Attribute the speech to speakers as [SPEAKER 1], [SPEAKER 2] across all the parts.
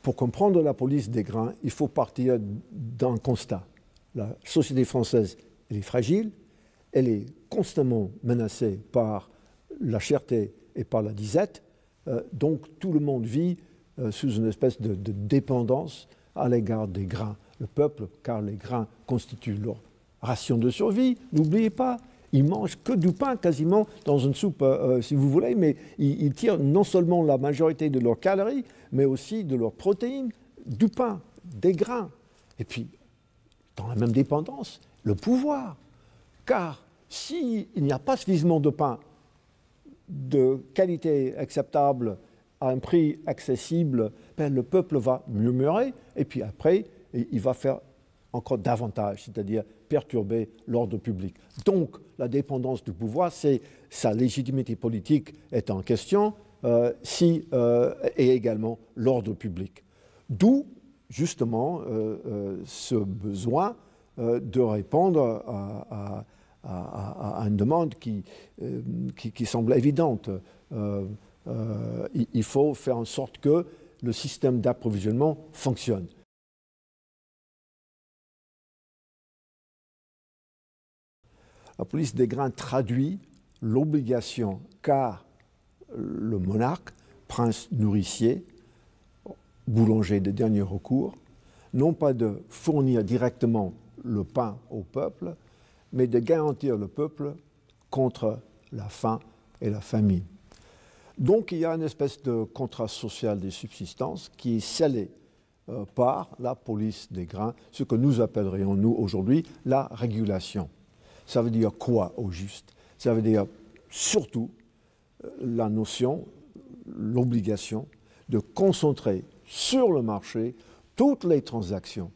[SPEAKER 1] Pour comprendre la police des grains, il faut partir d'un constat. La société française, elle est fragile, elle est constamment menacée par la cherté et par la disette, donc tout le monde vit sous une espèce de dépendance à l'égard des grains. Le peuple, car les grains constituent leur ration de survie, n'oubliez pas, ils mangent que du pain quasiment dans une soupe, si vous voulez, mais ils tirent non seulement la majorité de leurs calories, mais aussi de leurs protéines, du pain, des grains. Et puis, dans la même dépendance, le pouvoir. Car s'il n'y a pas suffisamment de pain de qualité acceptable à un prix accessible, ben le peuple va murmurer et puis après, il va faire encore davantage, c'est-à-dire perturber l'ordre public. Donc, la dépendance du pouvoir, c'est sa légitimité politique est en question, et également l'ordre public. D'où, justement, ce besoin de répondre à une demande qui semble évidente. Il faut faire en sorte que le système d'approvisionnement fonctionne. La police des grains traduit l'obligation qu'a le monarque, prince nourricier, boulanger de dernier recours, non pas de fournir directement le pain au peuple, mais de garantir le peuple contre la faim et la famine. Donc il y a une espèce de contrat social des subsistances qui est scellé par la police des grains, ce que nous appellerions, nous, aujourd'hui, la régulation. Ça veut dire quoi, au juste? Ça veut dire surtout la notion, l'obligation de concentrer sur le marché toutes les transactions.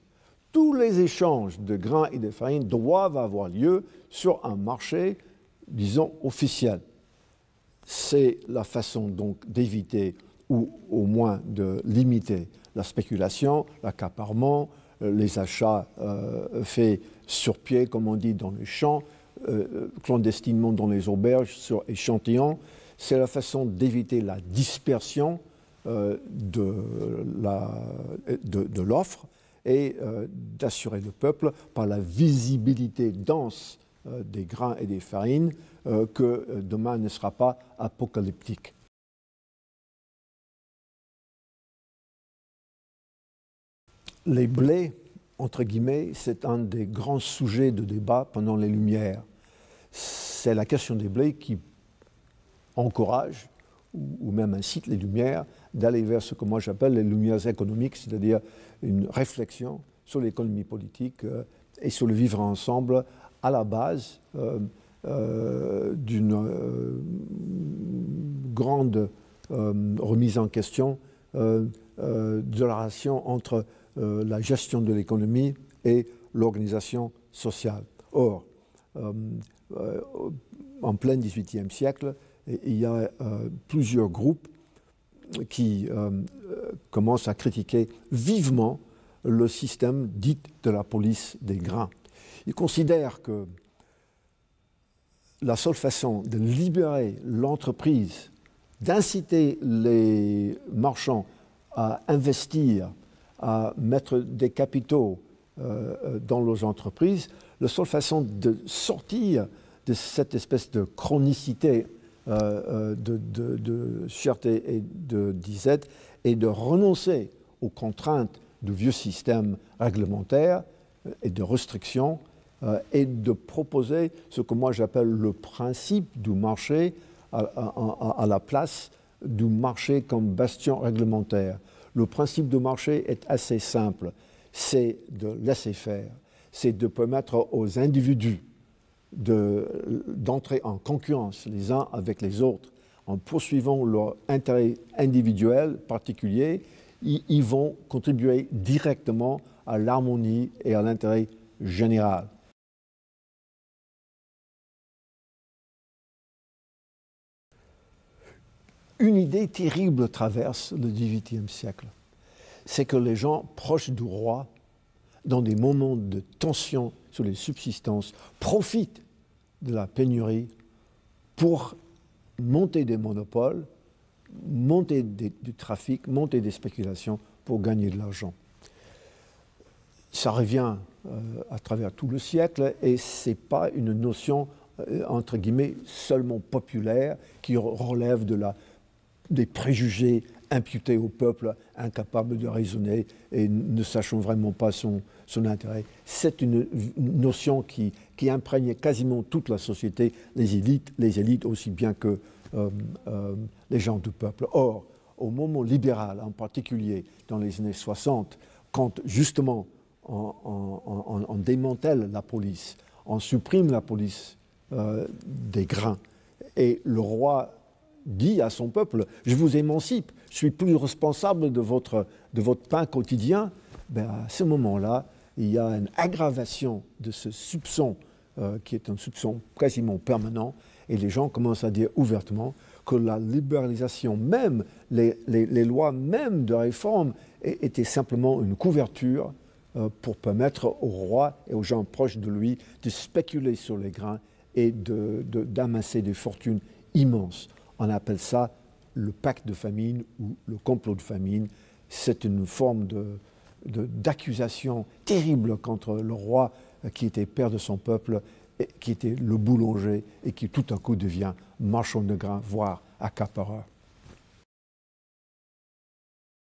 [SPEAKER 1] Tous les échanges de grains et de farine doivent avoir lieu sur un marché, disons, officiel. C'est la façon donc d'éviter ou au moins de limiter la spéculation, l'accaparement, les achats faits sur pied, comme on dit, dans les champs, clandestinement dans les auberges, sur échantillons. C'est la façon d'éviter la dispersion de l'offre et d'assurer le peuple par la visibilité dense des grains et des farines que demain ne sera pas apocalyptique. Les blés, entre guillemets, c'est un des grands sujets de débat pendant les Lumières. C'est la question des blés qui encourage ou même incite les Lumières d'aller vers ce que moi j'appelle les Lumières économiques, c'est-à-dire une réflexion sur l'économie politique et sur le vivre ensemble à la base d'une grande remise en question de la relation entre la gestion de l'économie et l'organisation sociale. Or, en plein XVIIIe siècle, il y a plusieurs groupes qui commencent à critiquer vivement le système dit de la police des grains. Ils considèrent que la seule façon de libérer l'entreprise, d'inciter les marchands à investir, à mettre des capitaux dans leurs entreprises, la seule façon de sortir de cette espèce de chronicité de cherté et de disette est de renoncer aux contraintes du vieux système réglementaire et de restriction et de proposer ce que moi j'appelle le principe du marché à la place du marché comme bastion réglementaire. Le principe du marché est assez simple, c'est de laisser faire, c'est de permettre aux individus d'entrer en concurrence les uns avec les autres en poursuivant leur intérêt individuel particulier, ils vont contribuer directement à l'harmonie et à l'intérêt général. Une idée terrible traverse le XVIIIe siècle. C'est que les gens proches du roi, dans des moments de tension sur les subsistances, profitent de la pénurie pour monter des monopoles monter du trafic, monter des spéculations pour gagner de l'argent. Ça revient à travers tout le siècle et ce n'est pas une notion, entre guillemets, seulement populaire qui relève des préjugés imputés au peuple, incapable de raisonner et ne sachant vraiment pas son intérêt. C'est une notion qui imprègne quasiment toute la société, les élites aussi bien que les gens du peuple. Or, au moment libéral, en particulier dans les années 60, quand justement on démantèle la police, on supprime la police des grains, et le roi dit à son peuple, je vous émancipe, je suis plus responsable de votre pain quotidien, à ce moment-là, il y a une aggravation de ce soupçon, qui est un soupçon quasiment permanent, et les gens commencent à dire ouvertement que la libéralisation même, les lois même de réforme étaient simplement une couverture pour permettre au roi et aux gens proches de lui de spéculer sur les grains et d'amasser des fortunes immenses. On appelle ça le pacte de famine ou le complot de famine. C'est une forme d'accusation terrible contre le roi qui était père de son peuple, qui était le boulanger et qui tout à coup devient marchand de grains, voire accapareur.